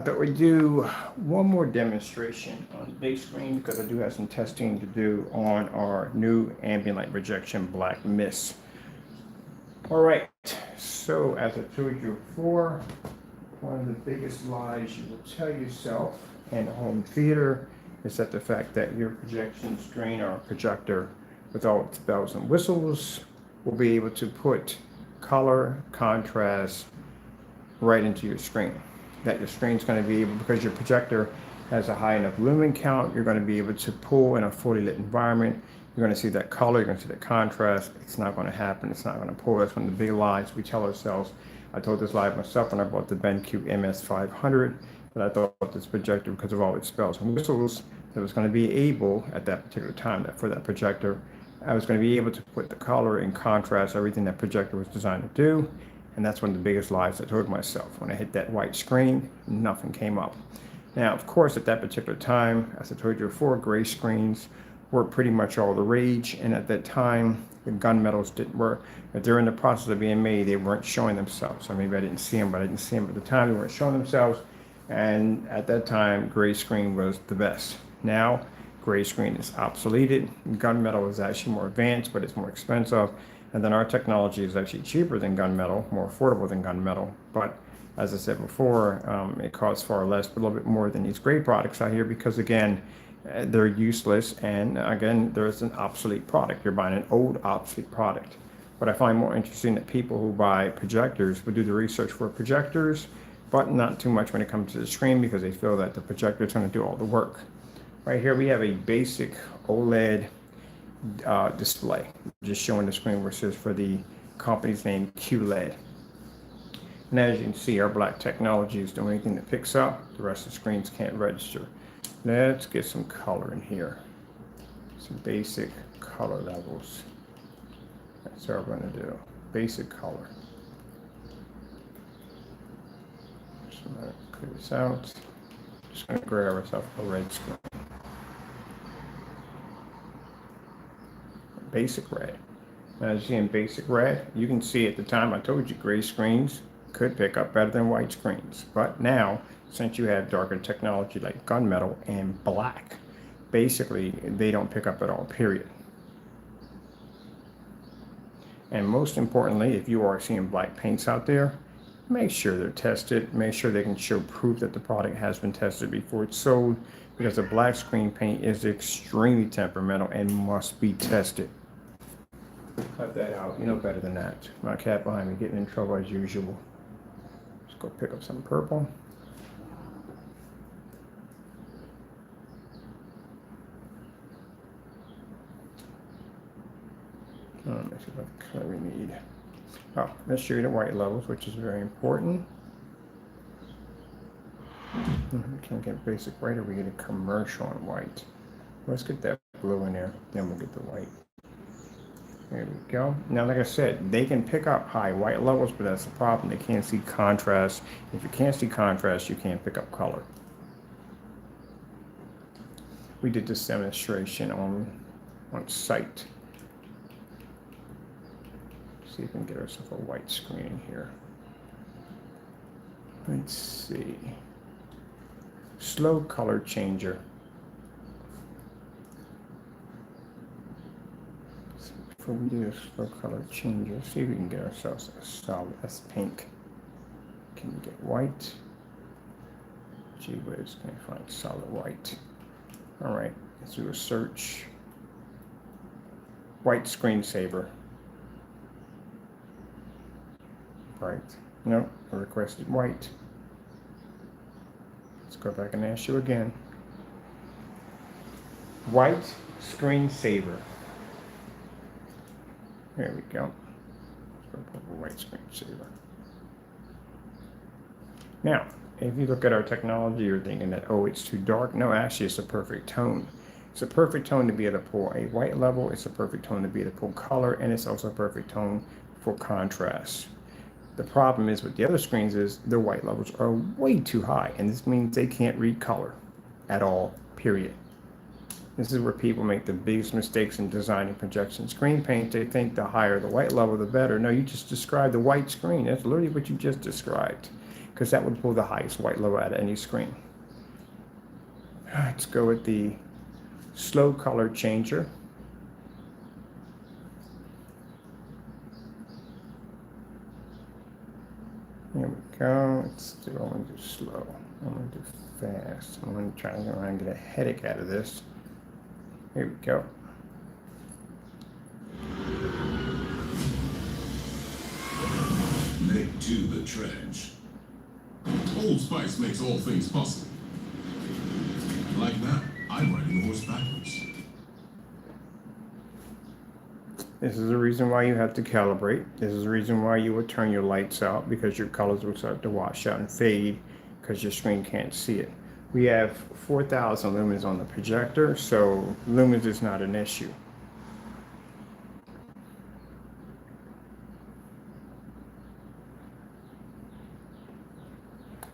thought we'd do one more demonstration on the big screen because I do have some testing to do on our new ambient light projection black mist. All right, so as I told you before, one of the biggest lies you will tell yourself in a home theater is that the fact that your projection screen or projector with all its bells and whistles will be able to put color, contrast right into your screen. That your screen's going to be able, because your projector has a high enough lumen count, you're going to be able to pull in a fully lit environment. You're going to see that color, you're going to see that contrast. It's not going to happen. It's not going to pull. That's one of the big lies we tell ourselves. I told this lie myself when I bought the BenQ MS500, that I thought this projector, because of all its bells and whistles, that was going to be able, at that particular time, that for that projector, I was going to be able to put the color and contrast, everything that projector was designed to do. And that's one of the biggest lies I told myself. When I hit that white screen, nothing came up. Now, of course, at that particular time, as I told you before, gray screens were pretty much all the rage. And at that time, the gunmetals didn't work. If they're in the process of being made, they weren't showing themselves. So maybe I didn't see them, but I didn't see them at the time. They weren't showing themselves. And at that time, gray screen was the best. Now, gray screen is obsoleted. Gunmetal is actually more advanced, but it's more expensive. And then our technology is actually cheaper than gunmetal, more affordable than gunmetal. But as I said before, it costs far less, but a little bit more than these great products out here because, again, they're useless. And again, there's an obsolete product. You're buying an old, obsolete product. What I find more interesting that people who buy projectors will do the research for projectors, but not too much when it comes to the screen because they feel that the projector is going to do all the work. Right here, we have a basic OLED display, just showing the screen where it says for the company's name QLED. And as you can see, our black technology is the only thing that picks up. The rest of the screens can't register. Let's get some color in here. Some basic color levels. That's what we're going to do. Basic color. Just going to clear this out. Just going to grab ourselves a red screen. Basic red. Now, as you see in basic red, you can see at the time I told you gray screens could pick up better than white screens. But now, since you have darker technology like gunmetal and black, basically they don't pick up at all, period. And most importantly, if you are seeing black paints out there, make sure they're tested. Make sure they can show proof that the product has been tested before it's sold, because a black screen paint is extremely temperamental and must be tested. Cut that out. You know better than that. My cat behind me getting in trouble as usual. Let's go pick up some purple. Let's see what color we need. Oh, let's show you the white levels, which is very important. We can't get basic white, or we get a commercial on white. Let's get that blue in there, then we'll get the white. There we go. Now, like I said, they can pick up high white levels, but that's the problem. They can't see contrast. If you can't see contrast, you can't pick up color. We did this demonstration on site. See if we can get ourselves a white screen here. Let's see. Slow color changer. So before we do a slow color changer, see if we can get ourselves a solid. That's pink. Can we get white? Gee whiz, can I find solid white? All right, let's do a search. White screensaver. Right. No, I requested white. Let's go back and ask you again. White screensaver. There we go. Let's go for white screensaver. Now, if you look at our technology, you're thinking that, oh, it's too dark. No, actually, it's a perfect tone. It's a perfect tone to be able to pull a white level. It's a perfect tone to be able to pull color, and it's also a perfect tone for contrast. The problem is with the other screens is their white levels are way too high, and this means they can't read color at all, period. This is where people make the biggest mistakes in designing projection screen paint. They think the higher the white level, the better. No, you just described the white screen. That's literally what you just described. because that would pull the highest white level out of any screen. Let's go with the slow color changer. Here we go. Let's do, I'm going to do slow. I'm going to do fast. I'm going to try to go around and get a headache out of this. Here we go. Leg to the trench. Old Spice makes all things possible. Like that, I'm riding the horse backwards. This is the reason why you have to calibrate. This is the reason why you would turn your lights out, because your colors will start to wash out and fade because your screen can't see it. We have 4,000 lumens on the projector, so lumens is not an issue.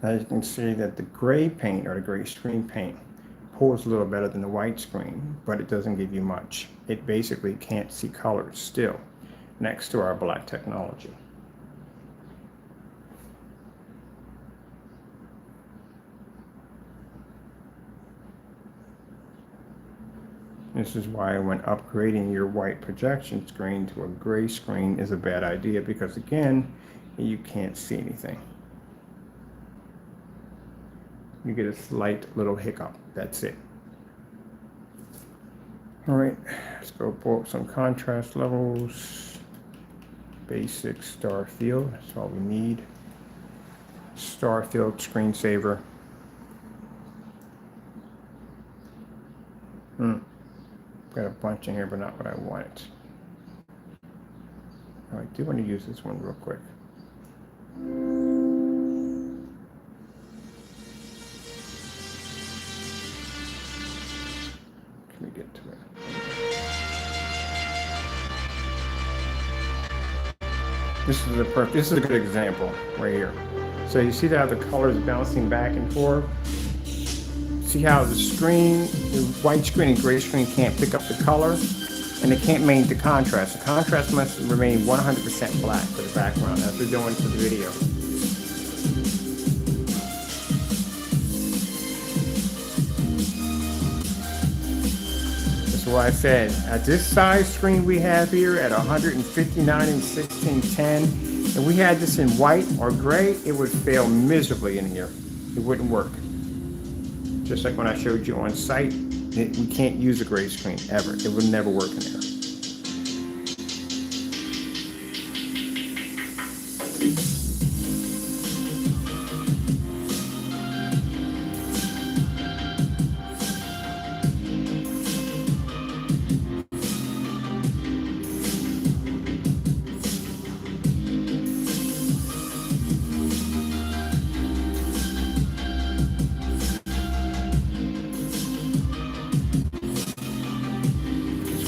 As you can see that the gray paint or the gray screen paint pulls a little better than the white screen, but it doesn't give you much. It basically can't see colors still, next to our black technology. This is why when upgrading your white projection screen to a gray screen is a bad idea, because again, you can't see anything. You get a slight little hiccup, that's it. All right, let's go pull up some contrast levels. Basic star field, that's all we need. Star field screensaver. Got a bunch in here, but not what I wanted. Oh, I do want to use this one real quick. Can we get to it? This is a good example right here. So you see how the colors bouncing back and forth? See how the screen, the white screen and gray screen can't pick up the color, and it can't maintain the contrast. The contrast must remain 100% black for the background, as we're doing for the video. That's why I said, at this size screen we have here at 159 and 1610, if we had this in white or gray, it would fail miserably in here. It wouldn't work. Just like when I showed you on site, we can't use a gray screen ever. It would never work in there.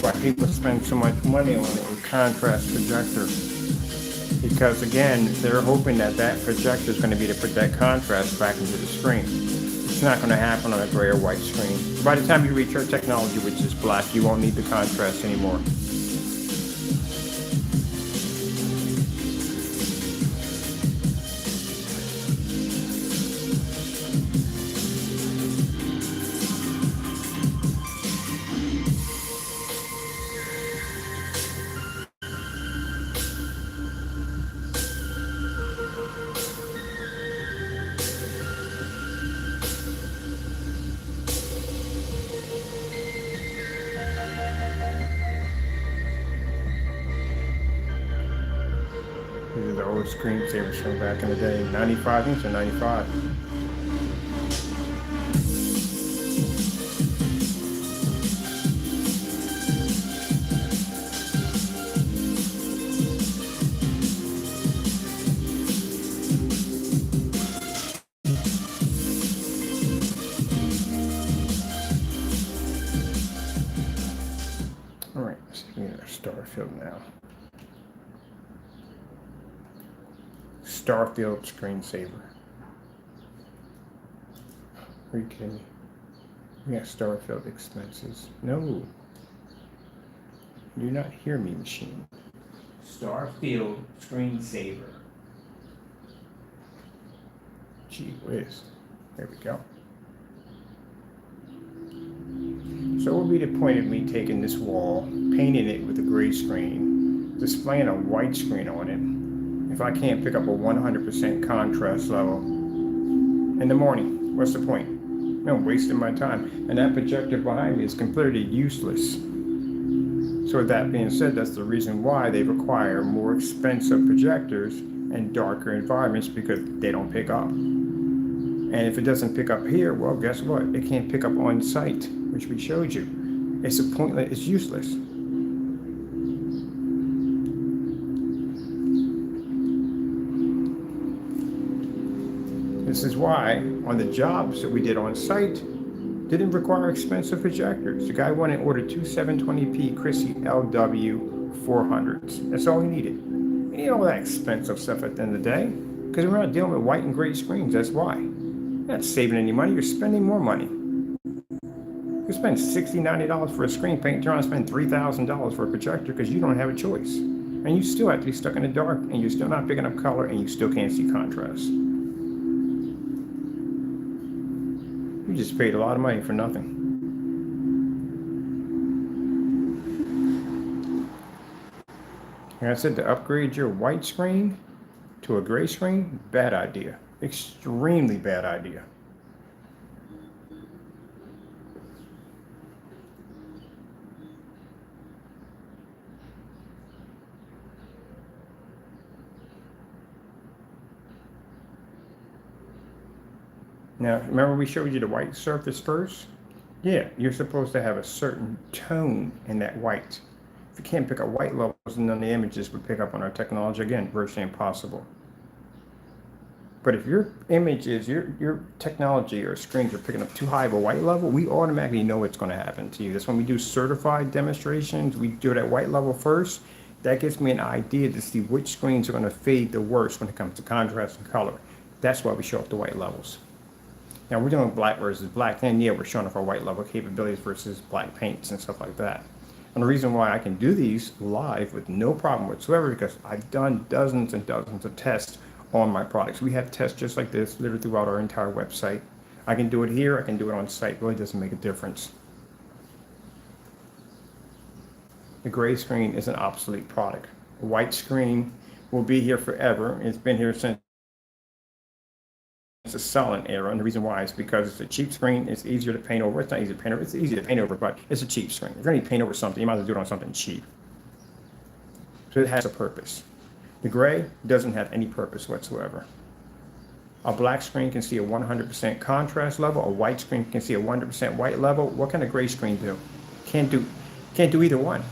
Why people spend so much money on a contrast projector, because again, they're hoping that that projector is going to be to put that contrast back into the screen. It's not going to happen on a gray or white screen. By the time you reach our technology, which is black, you won't need the contrast anymore. These are the old screensavers from back in the day. 95 inch or 95. All right, let's see if we get our star field now. Starfield screensaver. Are you kidding me? We got Starfield expenses. No. Do not hear me, machine. Starfield screensaver. Gee whiz. There we go. So what would be the point of me taking this wall, painting it with a gray screen, displaying a white screen on it, if I can't pick up a 100% contrast level in the morning? What's the point? I'm wasting my time. And that projector behind me is completely useless. So with that being said, that's the reason why they require more expensive projectors and darker environments, because they don't pick up. And if it doesn't pick up here, well, guess what? It can't pick up on site, which we showed you. It's a pointless, it's useless. This is why on the jobs that we did on site, didn't require expensive projectors. The guy went and ordered two 720p Chrissy LW 400s. That's all he needed. You need all that expensive stuff at the end of the day, because we're not dealing with white and gray screens. That's why. You're not saving any money, you're spending more money. You spend $60, $90 for a screen paint, turn around and spend $3,000 for a projector because you don't have a choice. And you still have to be stuck in the dark, and you're still not picking up color, and you still can't see contrast. You just paid a lot of money for nothing. And I said, to upgrade your white screen to a gray screen, bad idea. Extremely bad idea. Now, remember we showed you the white surface first? Yeah, you're supposed to have a certain tone in that white. If you can't pick up white levels, none of the images would pick up on our technology. Again, virtually impossible. But if your images, your technology or screens are picking up too high of a white level, we automatically know what's going to happen to you. That's when we do certified demonstrations, we do it at white level first. That gives me an idea to see which screens are going to fade the worst when it comes to contrast and color. That's why we show up the white levels. Now we're doing black versus black, then yeah, we're showing off our white level capabilities versus black paints and stuff like that. And the reason why I can do these live with no problem whatsoever, because I've done dozens and dozens of tests on my products. We have tests just like this literally throughout our entire website. I can do it here, I can do it on site, it really doesn't make a difference. The gray screen is an obsolete product. A white screen will be here forever. It's been here since the silent era, and the reason why is because it's a cheap screen. It's easier to paint over. It's not easy to paint over. It's easy to paint over, but it's a cheap screen. If you're going to paint over something, you might as well do it on something cheap. So it has a purpose. The gray doesn't have any purpose whatsoever. A black screen can see a 100% contrast level. A white screen can see a 100% white level. What can a gray screen do? Can't do either one.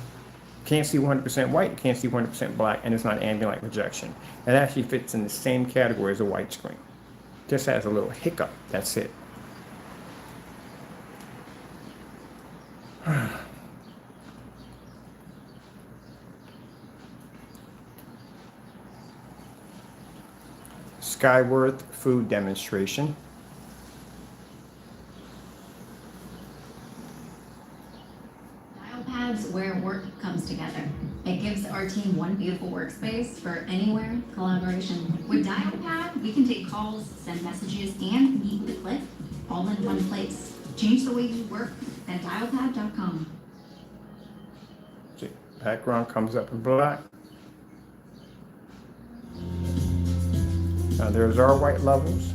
Can't see 100% white, can't see 100% black, and it's not ambient light projection. It actually fits in the same category as a white screen. Just has a little hiccup, that's it. Skyworth food demonstration. Dial pads where work comes together. It gives our team one beautiful workspace for anywhere collaboration. With Dial Pad, we can take calls, send messages, and meet with a click, all in one place. Change the way you work at dialpad.com. Background comes up in black. Now there's our white levels.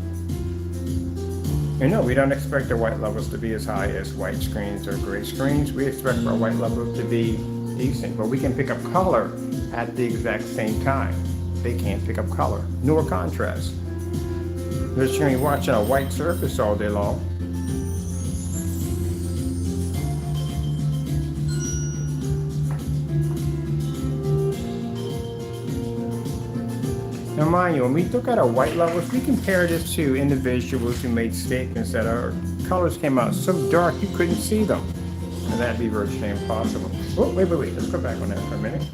And no, we don't expect the white levels to be as high as white screens or gray screens. We expect our white levels to be decent, but we can pick up color at the exact same time. They can't pick up color, nor contrast. They're just going to be watching a white surface all day long. Now mind you, when we look at our white levels, we compare this to individuals who made statements that our colors came out so dark you couldn't see them. And that'd be virtually impossible. Oh, wait, let's go back on that for a minute.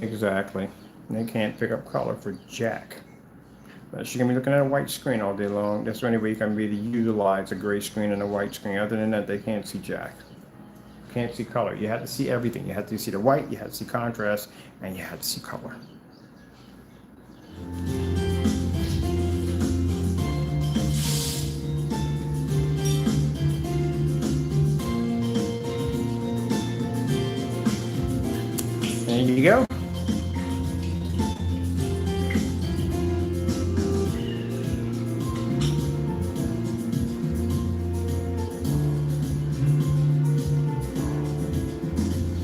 Exactly. They can't pick up color for jack. But you're gonna be looking at a white screen all day long. That's the only way you can really utilize a gray screen and a white screen. Other than that, they can't see jack. Can't see color. You had to see everything. You had to see the white, you had to see contrast, and you had to see color. There you go.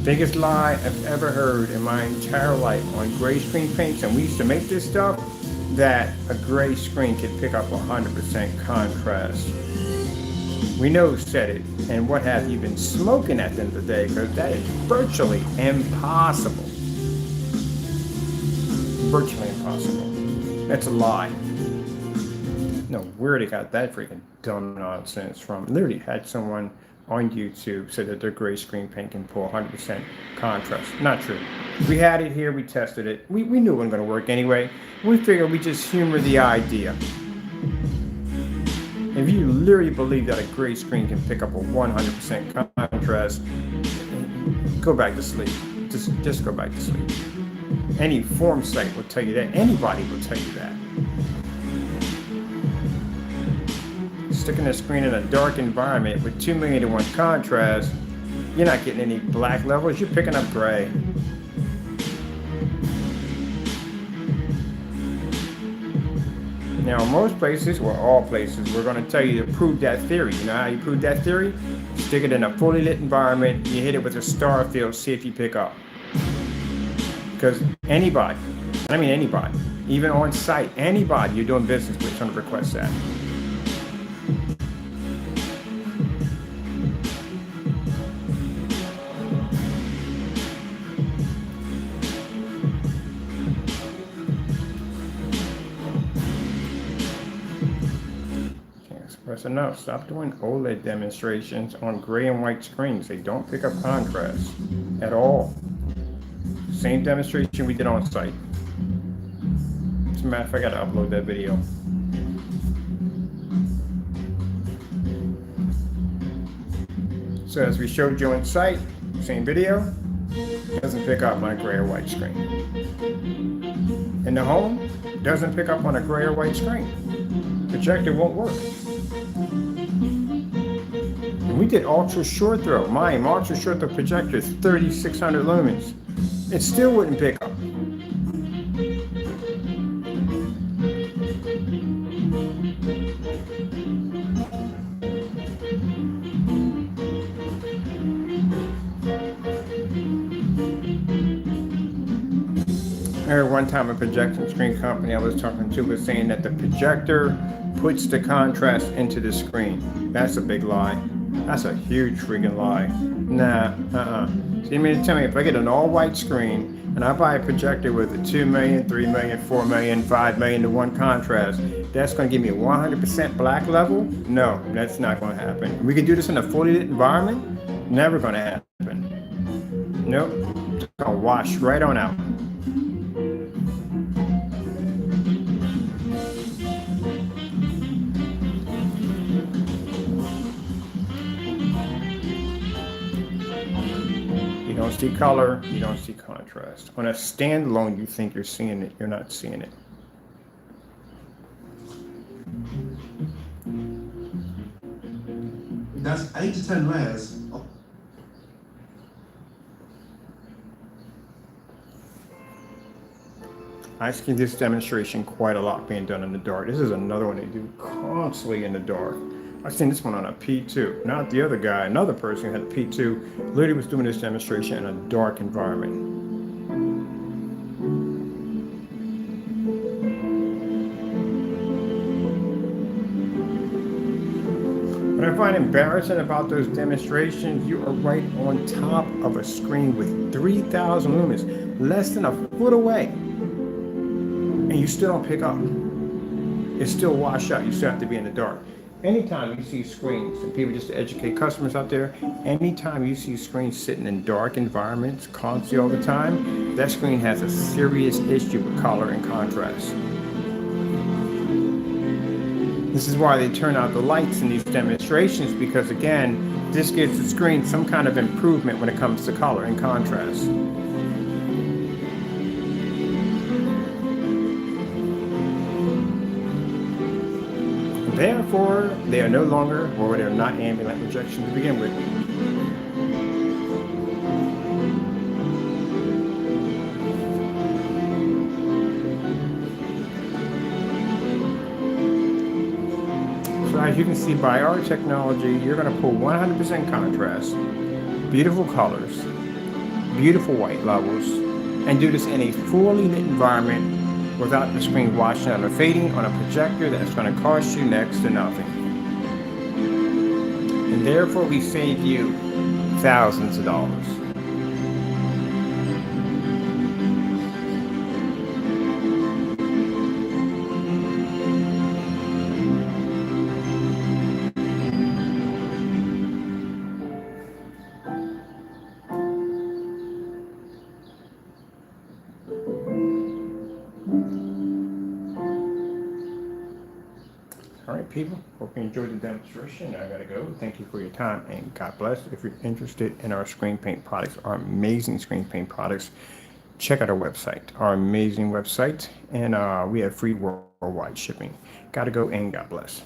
Biggest lie I've ever heard in my entire life on gray screen paints, and we used to make this stuff, that a gray screen could pick up 100% contrast. We know who said it, and what have you been smoking at the end of the day, because that is virtually impossible. Virtually impossible. That's a lie. No, where they got that freaking dumb nonsense from. Literally had someone on YouTube said that their gray screen paint can pull 100% contrast. Not true. We had it here, we tested it. We knew it wasn't going to work anyway. We figured we just humor the idea. If you literally believe that a gray screen can pick up a 100% contrast, go back to sleep. Just go back to sleep. Any form site will tell you that. Anybody will tell you that. Sticking a screen in a dark environment with 2 million to 1 contrast, you're not getting any black levels, you're picking up gray. Now, in most places, well, all places, we're going to tell you to prove that theory. You know how you prove that theory? Stick it in a fully lit environment, you hit it with a star field, see if you pick up. Because anybody, I mean anybody, even on site, anybody you're doing business with is going to request that. Enough. Stop doing OLED demonstrations on gray and white screens. They don't pick up contrast at all. Same demonstration we did on site. As a matter of fact, I gotta upload that video. So as we showed you on site, same video, doesn't pick up on a gray or white screen. In the home, doesn't pick up on a gray or white screen. Projector won't work. We did ultra short throw. My ultra short throw projector is 3600 lumens. It still wouldn't pick up. I heard one time a projection screen company I was talking to was saying that the projector puts the contrast into the screen. That's a big lie. That's a huge freaking lie. Nah, So you mean to tell me if I get an all-white screen and I buy a projector with a 2 million, 3 million, 4 million, 5 million to 1 contrast, that's going to give me a 100% black level? No, that's not going to happen. We can do this in a fully lit environment? Never going to happen. Nope. It's going to wash right on out. You don't see color, you don't see contrast. On a standalone, you think you're seeing it, you're not seeing it. That's 8 to 10 layers. I see this demonstration quite a lot being done in the dark. This is another one they do constantly in the dark. I've seen this one on a P2. Not the other guy, another person who had a P2, literally was doing this demonstration in a dark environment. What I find embarrassing about those demonstrations, you are right on top of a screen with 3,000 lumens, less than a foot away, and you still don't pick up. It's still washed out. You still have to be in the dark. Anytime you see screens, and people just to educate customers out there, anytime you see screens sitting in dark environments constantly all the time, that screen has a serious issue with color and contrast. This is why they turn out the lights in these demonstrations, because again, This gives the screen some kind of improvement when it comes to color and contrast. Therefore, they are no longer, or they're not ambient light projection to begin with. So as you can see, by our technology, you're going to pull 100% contrast, beautiful colors, beautiful white levels, and do this in a fully lit environment without the screen washing out or fading on a projector that's going to cost you next to nothing. And therefore, we save you thousands of dollars. All right, people, hope you enjoyed the demonstration. I gotta go. Thank you for your time and God bless. If you're interested in our screen paint products, our amazing screen paint products, check out our website, our amazing website, and we have free worldwide shipping. Gotta go and God bless.